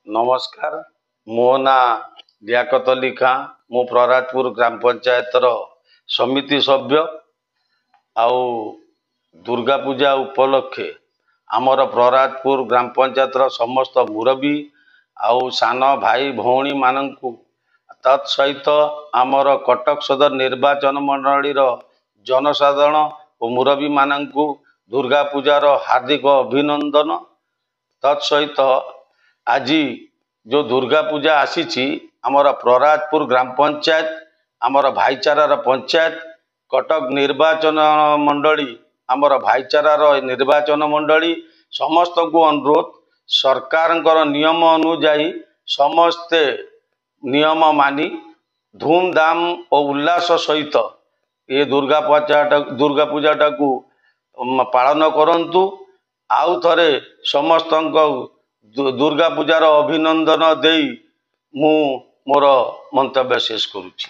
नमस्कार मो ना लियाकत अली खां मु प्रहराजपुर ग्राम पंचायतर समिति सभ्य आउ दुर्गा पूजा उपलक्षे आमर प्रहराजपुर ग्राम पंचायतर समस्त मुरबी आउ सान भाई भौणी मानू तत्सहित आमर कटक सदर निर्वाचन मंडली जनसाधारण और मुरबी मानू दुर्गा पूजार हार्दिक अभिनंदन। तत्सहित आज जो दुर्गा पूजा आसी आमर प्रहराजपुर ग्राम पंचायत आमर भाईचारार पंचायत कटक निर्वाचन मंडली आमर भाईचारार निर्वाचन मंडली समस्त को अनुरोध सरकार नियम अनुजाई समस्ते नियम मानी धूमधाम और उल्लास सहित ये दुर्गा पूजाटा को पालन करंतु। आउ थरे समस्त दुर्गा पूजार अभिनंदन देई मु मोर मंतव्य शेष करुछि।